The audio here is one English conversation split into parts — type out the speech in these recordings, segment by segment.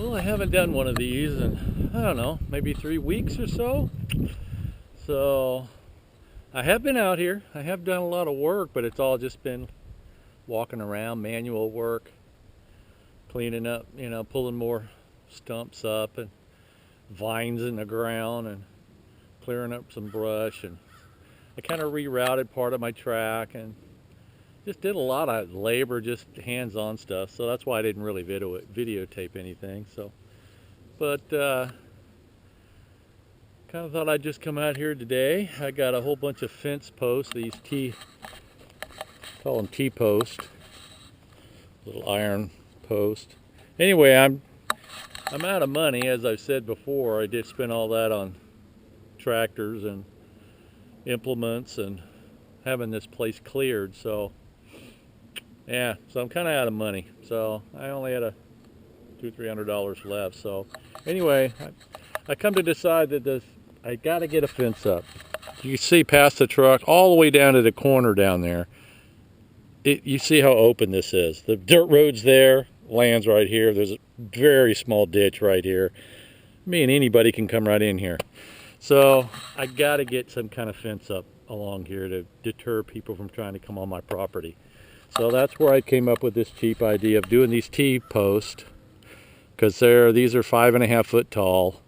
Well, I haven't done one of these in, I don't know, maybe 3 weeks or so. So I have been out here. I have done a lot of work, but it's all just been walking around, manual work, cleaning up, pulling more stumps up and vines in the ground and clearing up some brush. And I kind of rerouted part of my track and just did a lot of labor, just hands-on stuff. So that's why I didn't really videotape anything. But kind of thought I'd just come out here today. I got a whole bunch of fence posts, these call them T-posts, little iron post. Anyway, I'm out of money, as I've said before. I did spend all that on tractors and implements and having this place cleared. So yeah, so I'm kind of out of money. So I only had $200-300 left. So anyway, I come to decide that I got to get a fence up. You see past the truck all the way down to the corner down there. You see how open this is. The dirt road's there, land's right here. There's a very small ditch right here. Me and anybody can come right in here. So I got to get some kind of fence up along here to deter people from trying to come on my property. So that's where I came up with this cheap idea of doing these T-posts, because these are 5.5 foot tall,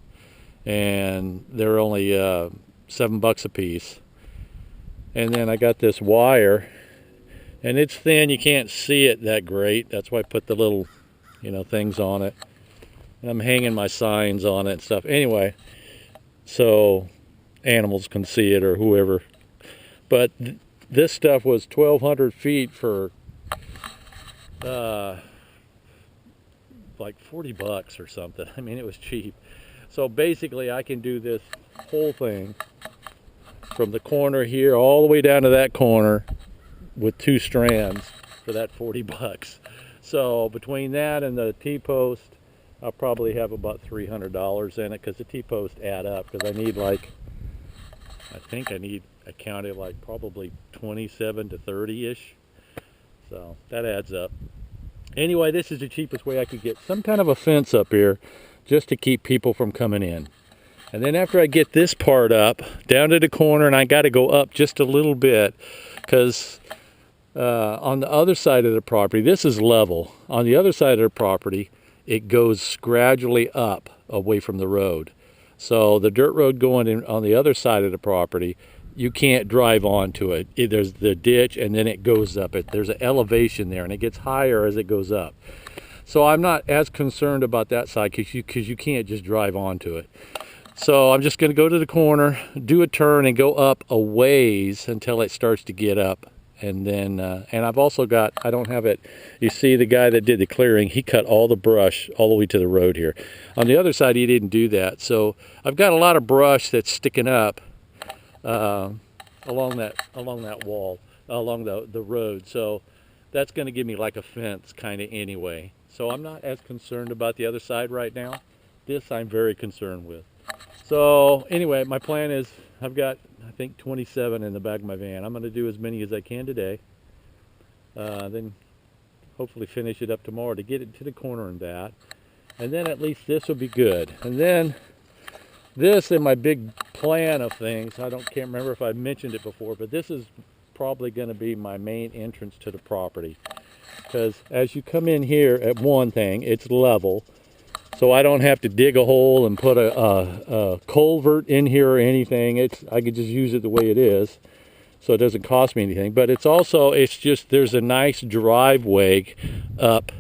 and they're only $7 a piece. And then I got this wire, and it's thin, you can't see it that great. That's why I put the little things on it, and I'm hanging my signs on it and stuff anyway, so animals can see it or whoever. But this stuff was 1,200 feet for like $40 or something. I mean, it was cheap. So basically I can do this whole thing from the corner here all the way down to that corner with 2 strands for that $40. So between that and the T-post, I'll probably have about $300 in it, because the T-posts add up, because I counted like probably 27 to 30-ish. So that adds up. Anyway, this is the cheapest way I could get some kind of a fence up here, just to keep people from coming in. And then after I get this part up, down to the corner, and I got to go up just a little bit, because on the other side of the property, this is level. On the other side of the property, it goes gradually up away from the road. So the dirt road going in on the other side of the property, you can't drive onto it. There's the ditch, and then it goes up. There's an elevation there, and it gets higher as it goes up. So I'm not as concerned about that side, because you can't just drive onto it. So I'm just going to go to the corner, do a turn, and go up a ways until it starts to get up. And then, and I've also got, I don't have it, you see the guy that did the clearing, he cut all the brush all the way to the road here. On the other side, he didn't do that. So I've got a lot of brush that's sticking up along that wall, along the road. So that's going to give me like a fence kind of anyway. So I'm not as concerned about the other side right now. This I'm very concerned with. So anyway, my plan is, I've got, I think, 27 in the back of my van. I'm going to do as many as I can today. Then hopefully finish it up tomorrow to get it to the corner and that. And then at least this will be good. And then this, in my big plan of things, can't remember if I mentioned it before, but this is probably going to be my main entrance to the property. Because as you come in here at one thing, it's level. So I don't have to dig a hole and put a culvert in here or anything. I could just use it the way it is, so it doesn't cost me anything. But it's just there's a nice driveway up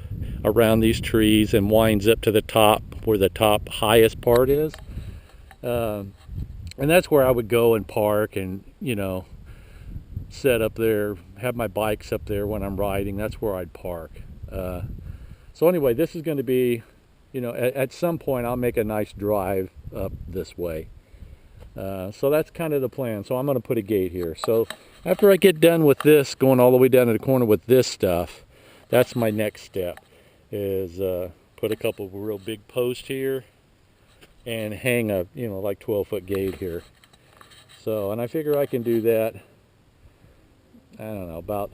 around these trees and winds up to the top, where the top highest part is. And that's where I would go and park and set up there, have my bikes up there when I'm riding. That's where I'd park. So anyway, this is going to be, at some point I'll make a nice drive up this way. So that's kind of the plan. So I'm going to put a gate here. So after I get done with this, going all the way down to the corner with this stuff, that's my next step, is put a couple of real big posts here and hang a, like 12-foot gate here. So, and I figure I can do that, I don't know, about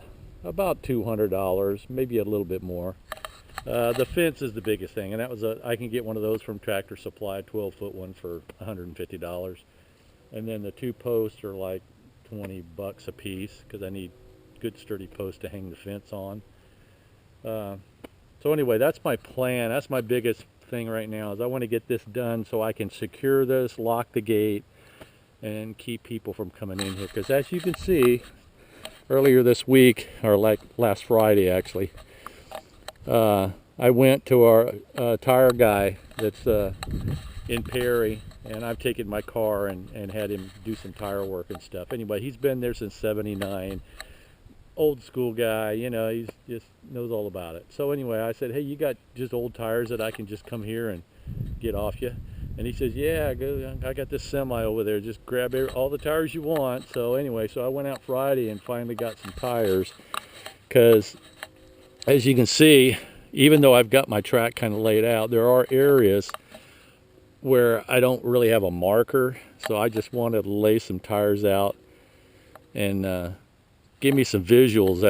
$200, maybe a little bit more. The fence is the biggest thing, and that was I can get one of those from Tractor Supply, a 12-foot one for $150. And then the 2 posts are like $20 a piece because I need good sturdy posts to hang the fence on. So anyway, that's my plan. That's my biggest thing right now is I want to get this done so I can secure this, lock the gate, and keep people from coming in here. Because as you can see, earlier this week, or like last Friday actually, I went to our tire guy that's in Perry, and I've taken my car and had him do some tire work and stuff. Anyway, he's been there since '79. Old school guy, you know, he's just knows all about it. So anyway, I said, hey, you got just old tires that I can just come here and get off you? And he says, yeah, I got this semi over there, just grab all the tires you want. So anyway, so I went out Friday and finally got some tires, because as you can see, even though I've got my track kind of laid out, there are areas where I don't really have a marker. So I just wanted to lay some tires out and give me some visuals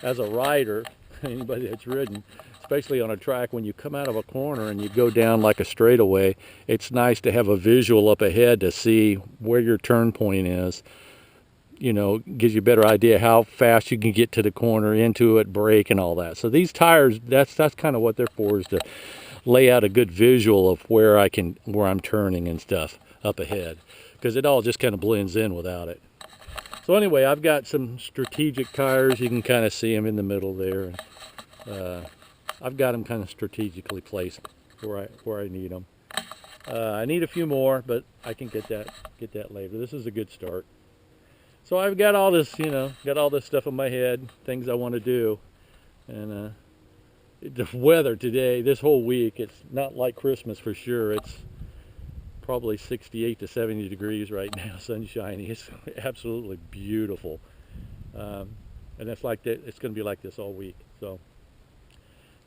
as a rider, anybody that's ridden, especially on a track, when you come out of a corner and you go down like a straightaway, it's nice to have a visual up ahead to see where your turn point is. You know, gives you a better idea how fast you can get to the corner, into it, brake, and all that. So these tires, that's kind of what they're for, is to lay out a good visual of where I'm turning and stuff up ahead, because it all just kind of blends in without it. So anyway, I've got some strategic tires. You can kind of see them in the middle there. I've got them kind of strategically placed where I need them. I need a few more, but I can get that later. This is a good start. So I've got all this, you know, got all this stuff in my head, things I want to do, and the weather today, this whole week, it's not like Christmas for sure. It's probably 68 to 70 degrees right now, sunshiny. It's absolutely beautiful, and it's like that. It's going to be like this all week. So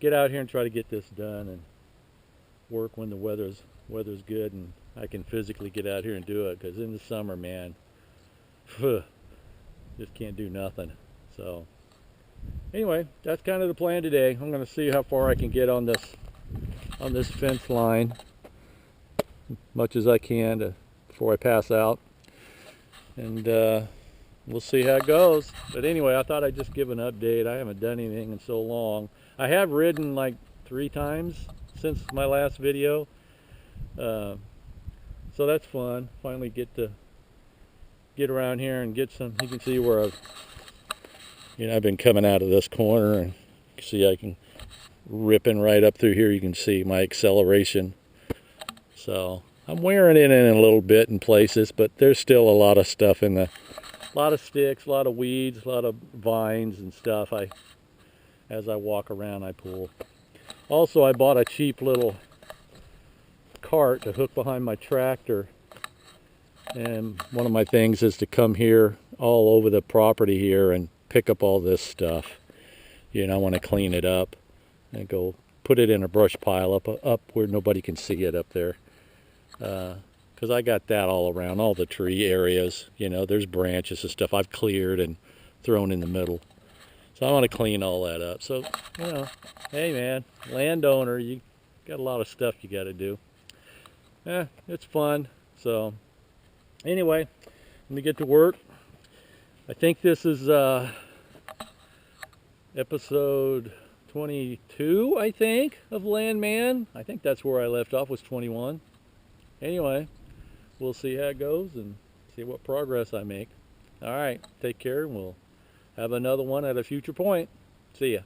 get out here and try to get this done and work when the weather's good and I can physically get out here and do it. Because in the summer, man, just can't do nothing. So anyway, that's kind of the plan today. I'm going to see how far I can get on this fence line, much as I can before I pass out, and we'll see how it goes. But anyway, I thought I'd just give an update. I haven't done anything in so long. I have ridden like 3 times since my last video, so that's fun. Finally get around here and get some. You can see where I've been coming out of this corner, and you can see I can ripping right up through here. You can see my acceleration. So I'm wearing it in a little bit in places, but there's still a lot of stuff a lot of sticks, a lot of weeds, a lot of vines and stuff. As I walk around, I pull. Also, I bought a cheap little cart to hook behind my tractor. And one of my things is to come here all over the property here and pick up all this stuff. You know, I want to clean it up and go put it in a brush pile up where nobody can see it up there. Because I got that all around, all the tree areas. You know, there's branches and stuff I've cleared and thrown in the middle. So I want to clean all that up. So, you know, hey man, landowner, you got a lot of stuff you got to do. It's fun. So anyway, let me get to work. I think this is episode 22, I think, of Landman. I think that's where I left off, was 21. Anyway, we'll see how it goes and see what progress I make. All right, take care, and we'll have another one at a future point. See ya.